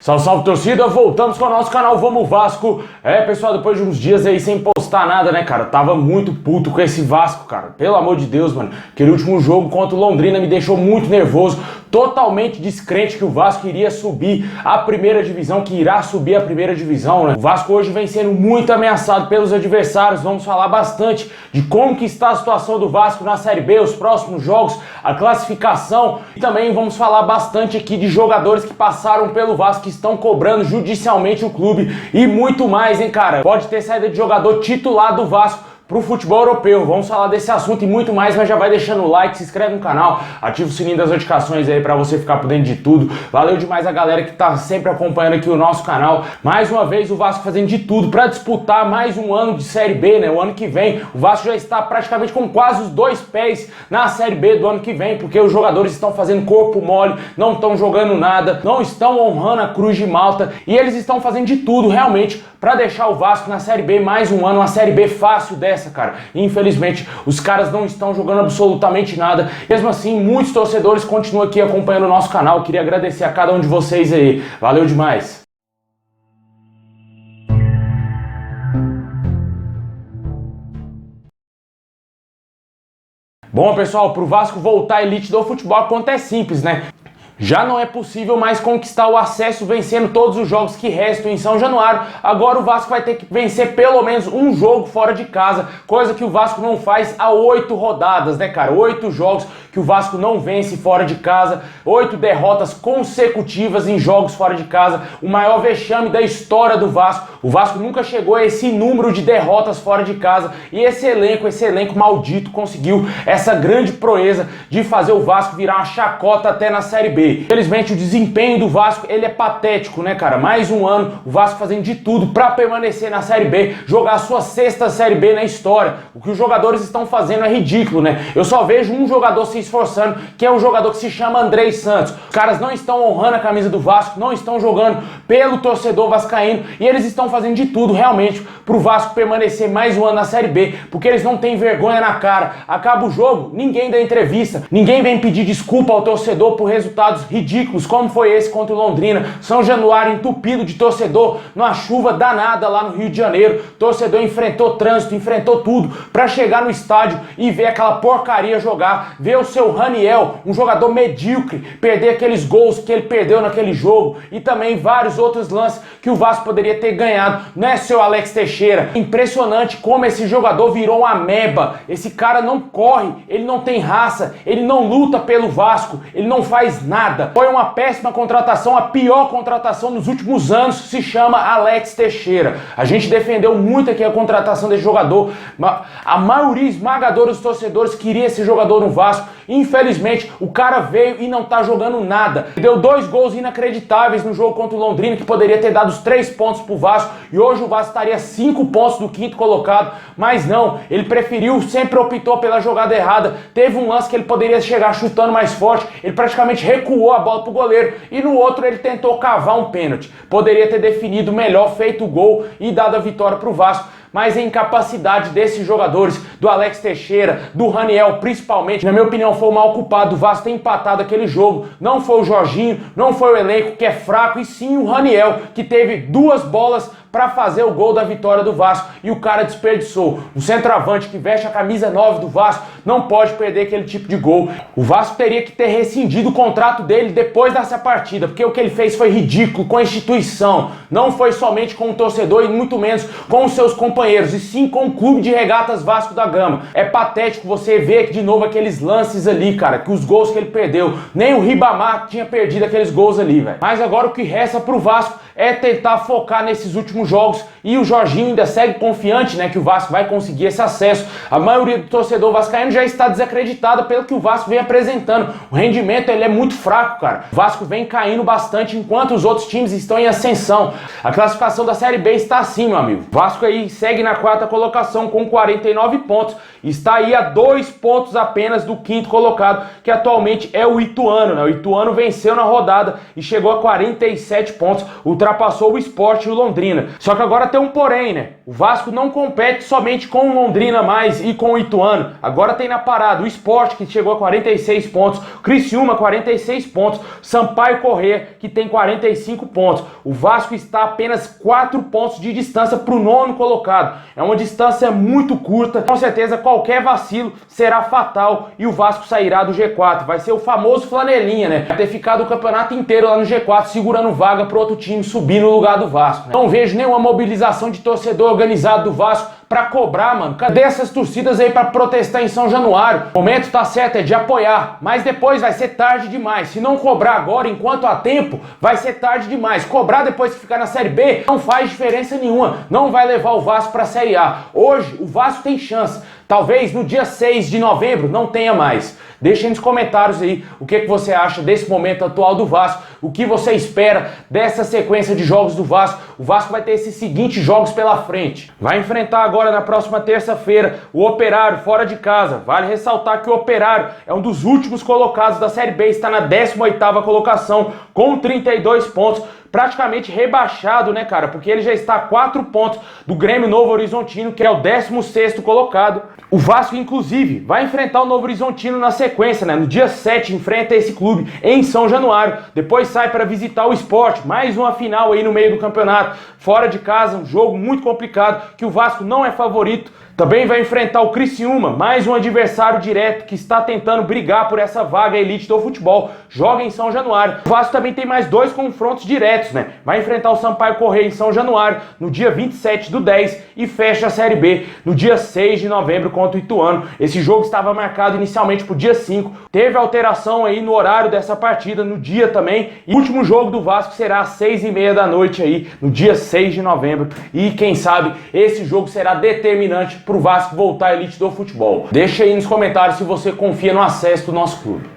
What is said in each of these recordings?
Salve, salve, torcida, voltamos com o nosso canal Vamos Vasco. Pessoal, depois de uns dias aí sem postar nada, né, cara, tava muito puto com esse Vasco, cara, pelo amor de Deus, mano. Aquele último jogo contra o Londrina me deixou muito nervoso, totalmente descrente que o Vasco iria subir a primeira divisão, que irá subir a primeira divisão, né. O Vasco hoje vem sendo muito ameaçado pelos adversários, vamos falar bastante de como que está a situação do Vasco na Série B, os próximos jogos, a classificação, e também vamos falar bastante aqui de jogadores que passaram pelo Vasco, que estão cobrando judicialmente o clube e muito mais, hein, cara. Pode ter saída de jogador titular do Vasco pro futebol europeu. Vamos falar desse assunto e muito mais, mas já vai deixando o like, se inscreve no canal, ativa o sininho das notificações aí pra você ficar por dentro de tudo. Valeu demais a galera que tá sempre acompanhando aqui o nosso canal. Mais uma vez o Vasco fazendo de tudo pra disputar mais um ano de Série B, né? O ano que vem o Vasco já está praticamente com quase os dois pés na Série B do ano que vem, porque os jogadores estão fazendo corpo mole, não estão jogando nada, não estão honrando a Cruz de Malta e eles estão fazendo de tudo realmente pra deixar o Vasco na Série B mais um ano, uma Série B fácil dessa, cara. E, infelizmente, os caras não estão jogando absolutamente nada. Mesmo assim, muitos torcedores continuam aqui acompanhando o nosso canal. Queria agradecer a cada um de vocês aí. Valeu demais! Bom, pessoal, pro Vasco voltar à elite do futebol, a conta é simples, né? Já não é possível mais conquistar o acesso vencendo todos os jogos que restam em São Januário. Agora o Vasco vai ter que vencer pelo menos um jogo fora de casa, coisa que o Vasco não faz há 8 rodadas, né, cara? 8 jogos que o Vasco não vence fora de casa, 8 derrotas consecutivas em jogos fora de casa, o maior vexame da história do Vasco. O Vasco nunca chegou a esse número de derrotas fora de casa e esse elenco maldito conseguiu essa grande proeza de fazer o Vasco virar uma chacota até na Série B. Infelizmente o desempenho do Vasco, ele é patético, né, cara? Mais um ano, o Vasco fazendo de tudo pra permanecer na Série B, jogar a sua 6ª Série B na história. O que os jogadores estão fazendo é ridículo, né? Eu só vejo um jogador se esforçando, que é um jogador que se chama Andrei Santos. Os caras não estão honrando a camisa do Vasco, não estão jogando pelo torcedor vascaíno e eles estão fazendo de tudo realmente pro Vasco permanecer mais um ano na Série B, porque eles não têm vergonha na cara. Acaba o jogo, ninguém dá entrevista, ninguém vem pedir desculpa ao torcedor por resultados ridículos, como foi esse contra o Londrina. São Januário entupido de torcedor, numa chuva danada lá no Rio de Janeiro. Torcedor enfrentou trânsito, enfrentou tudo pra chegar no estádio e ver aquela porcaria jogar, ver o seu Raniel, um jogador medíocre, perder aqueles gols que ele perdeu naquele jogo e também vários outros lances que o Vasco poderia ter ganhado, né, seu Alex Teixeira? Impressionante como esse jogador virou uma ameba. Esse cara não corre, ele não tem raça, ele não luta pelo Vasco, ele não faz nada. Foi uma péssima contratação, a pior contratação nos últimos anos, se chama Alex Teixeira. A gente defendeu muito aqui a contratação desse jogador, a maioria esmagadora dos torcedores queria esse jogador no Vasco. Infelizmente, o cara veio e não tá jogando nada. Deu 2 gols inacreditáveis no jogo contra o Londrina, que poderia ter dado os 3 pontos pro Vasco, e hoje o Vasco estaria 5 pontos do 5º colocado, mas não, ele preferiu, sempre optou pela jogada errada. Teve um lance que ele poderia chegar chutando mais forte, ele praticamente recuou a bola pro goleiro, e no outro ele tentou cavar um pênalti. Poderia ter definido melhor, feito o gol e dado a vitória pro Vasco. Mas a incapacidade desses jogadores, do Alex Teixeira, do Raniel principalmente, na minha opinião, foi o mal culpado do Vasco ter empatado aquele jogo. Não foi o Jorginho, não foi o elenco que é fraco, e sim o Raniel, que teve 2 bolas para fazer o gol da vitória do Vasco e o cara desperdiçou. O centroavante que veste a camisa 9 do Vasco não pode perder aquele tipo de gol. O Vasco teria que ter rescindido o contrato dele depois dessa partida, porque o que ele fez foi ridículo com a instituição. Não foi somente com o torcedor e muito menos com os seus companheiros, e sim com o Clube de Regatas Vasco da Gama. É patético você ver de novo aqueles lances ali, cara, que os gols que ele perdeu. Nem o Ribamar tinha perdido aqueles gols ali, velho. Mas agora o que resta pro Vasco é tentar focar nesses últimos jogos, e o Jorginho ainda segue confiante, né, que o Vasco vai conseguir esse acesso. A maioria do torcedor vascaíno já está desacreditada pelo que o Vasco vem apresentando. O rendimento, ele é muito fraco, cara. O Vasco vem caindo bastante enquanto os outros times estão em ascensão. A classificação da Série B está assim, meu amigo. O Vasco aí segue na 4ª colocação com 49 pontos. Está aí a 2 pontos apenas do 5º colocado, que atualmente é o Ituano, né? O Ituano venceu na rodada e chegou a 47 pontos, ultrapassou o Sport e o Londrina. Só que agora tem um porém, né? O Vasco não compete somente com o Londrina mais e com o Ituano. Agora tem na parada o Sport, que chegou a 46 pontos, o Criciúma 46 pontos, Sampaio Corrêa, que tem 45 pontos. O Vasco está a apenas 4 pontos de distância para o 9º colocado. É uma distância muito curta. Com certeza qualquer vacilo será fatal e o Vasco sairá do G4. Vai ser o famoso flanelinha, né? Vai ter ficado o campeonato inteiro lá no G4 segurando vaga para outro time subir no lugar do Vasco, né? Não vejo nenhuma mobilização de torcedor organizado do Vasco pra cobrar, mano. Cadê essas torcidas aí pra protestar em São Januário? O momento tá certo, é de apoiar, mas depois vai ser tarde demais. Se não cobrar agora, enquanto há tempo, vai ser tarde demais. Cobrar depois que ficar na Série B não faz diferença nenhuma. Não vai levar o Vasco pra Série A. Hoje, o Vasco tem chance. Talvez no dia 6 de novembro não tenha mais. Deixa aí nos comentários aí o que você acha desse momento atual do Vasco, o que você espera dessa sequência de jogos do Vasco. O Vasco vai ter esses seguintes jogos pela frente. Vai enfrentar agora na próxima terça-feira o Operário fora de casa. Vale ressaltar que o Operário é um dos últimos colocados da Série B, está na 18ª colocação com 32 pontos. Praticamente rebaixado, né, cara? Porque ele já está a 4 pontos do Grêmio Novo Horizontino, que é o 16º colocado. O Vasco, inclusive, vai enfrentar o Novo Horizontino na sequência, né? No dia 7, enfrenta esse clube em São Januário. Depois sai para visitar o Sport. Mais uma final aí no meio do campeonato. Fora de casa, um jogo muito complicado, que o Vasco não é favorito. Também vai enfrentar o Criciúma, mais um adversário direto que está tentando brigar por essa vaga elite do futebol. Joga em São Januário. O Vasco também tem mais 2 confrontos diretos, né? Vai enfrentar o Sampaio Corrêa em São Januário no dia 27/10 e fecha a Série B no dia 6 de novembro contra o Ituano. Esse jogo estava marcado inicialmente para o dia 5. Teve alteração aí no horário dessa partida, no dia também. E o último jogo do Vasco será às 6h30 da noite aí, no dia 6 de novembro. E quem sabe esse jogo será determinante para o Vasco voltar à elite do futebol. Deixa aí nos comentários se você confia no acesso do nosso clube.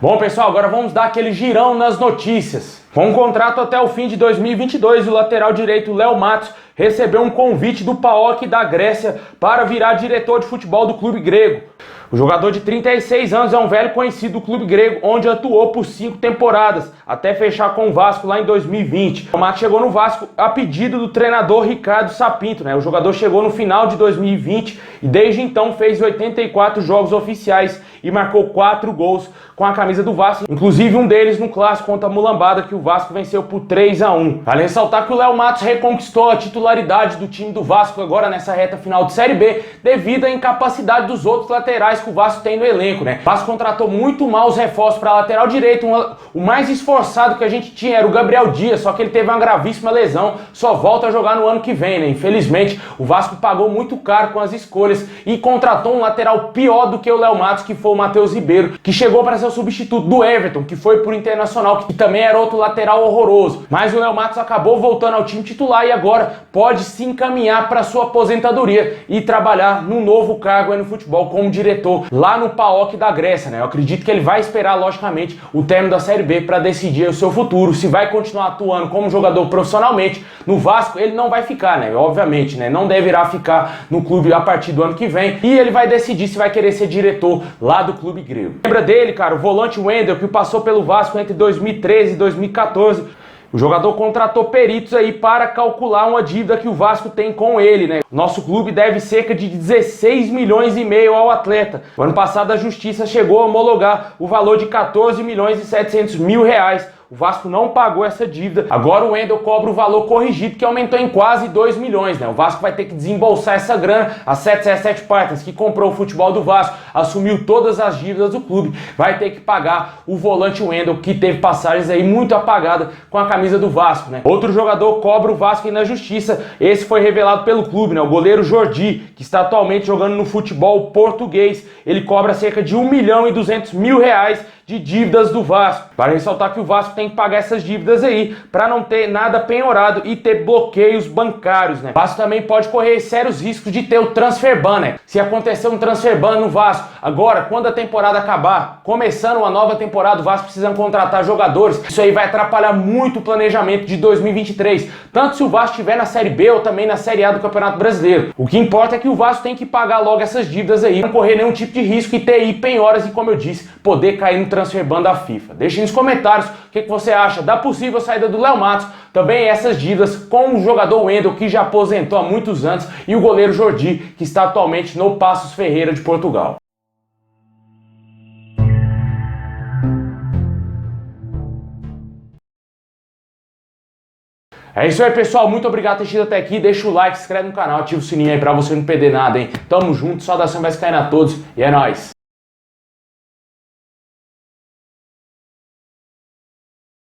Bom, pessoal, agora vamos dar aquele girão nas notícias. Com um contrato até o fim de 2022, o lateral direito Léo Matos recebeu um convite do PAOK da Grécia para virar diretor de futebol do clube grego. O jogador de 36 anos é um velho conhecido do clube grego, onde atuou por 5 temporadas, até fechar com o Vasco lá em 2020. O Matos chegou no Vasco a pedido do treinador Ricardo Sapinto, né? O jogador chegou no final de 2020 e desde então fez 84 jogos oficiais e marcou 4 gols com a camisa do Vasco, inclusive um deles no clássico contra a Mulambada, que o Vasco venceu por 3-1. Vale ressaltar que o Léo Matos reconquistou a titularidade do time do Vasco agora nessa reta final de Série B, devido à incapacidade dos outros laterais que o Vasco tem no elenco, né? O Vasco contratou muito mal os reforços para lateral direito. O mais esforçado que a gente tinha era o Gabriel Dias, só que ele teve uma gravíssima lesão, só volta a jogar no ano que vem, né? Infelizmente, o Vasco pagou muito caro com as escolhas e contratou um lateral pior do que o Léo Matos, que foi o Matheus Ribeiro, que chegou para ser o substituto do Everton, que foi pro Internacional, que também era outro lateral horroroso. Mas o Léo Matos acabou voltando ao time titular e agora pode se encaminhar para sua aposentadoria e trabalhar num novo cargo aí no futebol como diretor lá no PAOK da Grécia, né? Eu acredito que ele vai esperar, logicamente, o término da Série B para decidir o seu futuro, se vai continuar atuando como jogador profissionalmente. No Vasco ele não vai ficar, né? Obviamente, né? Não deverá ficar no clube a partir do ano que vem e ele vai decidir se vai querer ser diretor lá do clube grego. Lembra dele, cara? O volante Wendel, que passou pelo Vasco entre 2013 e 2014. O jogador contratou peritos aí para calcular uma dívida que o Vasco tem com ele, né? Nosso clube deve cerca de 16 milhões e meio ao atleta. O ano passado a Justiça chegou a homologar o valor de 14 milhões e 700 mil reais. O Vasco não pagou essa dívida. Agora o Wendel cobra o valor corrigido, que aumentou em quase 2 milhões, né? O Vasco vai ter que desembolsar essa grana. A 777 Partners, que comprou o futebol do Vasco, assumiu todas as dívidas do clube, vai ter que pagar o volante Wendel, que teve passagens aí muito apagadas com a camisa do Vasco, né? Outro jogador cobra o Vasco aí na Justiça. Esse foi revelado pelo clube, né? O goleiro Jordi, que está atualmente jogando no futebol português. Ele cobra cerca de 1 milhão e 200 mil reais de dívidas do Vasco. Para ressaltar que o Vasco tem que pagar essas dívidas aí, para não ter nada penhorado e ter bloqueios bancários, né? O Vasco também pode correr sérios riscos de ter o transfer ban, né? Se acontecer um transfer ban no Vasco, agora, quando a temporada acabar, começando uma nova temporada, o Vasco precisa contratar jogadores, isso aí vai atrapalhar muito o planejamento de 2023, tanto se o Vasco estiver na Série B ou também na Série A do Campeonato Brasileiro. O que importa é que o Vasco tem que pagar logo essas dívidas aí, não correr nenhum tipo de risco e ter aí penhoras e, como eu disse, poder cair no transfer ban da FIFA. Deixe nos comentários o que você acha da possível saída do Léo Matos, também essas dívidas com o jogador Wendel, que já aposentou há muitos anos, e o goleiro Jordi, que está atualmente no Paços Ferreira de Portugal. É isso aí, pessoal. Muito obrigado por ter assistido até aqui. Deixa o like, se inscreve no canal, ativa o sininho aí pra você não perder nada, hein? Tamo junto, saudação vascaína a todos e é nóis!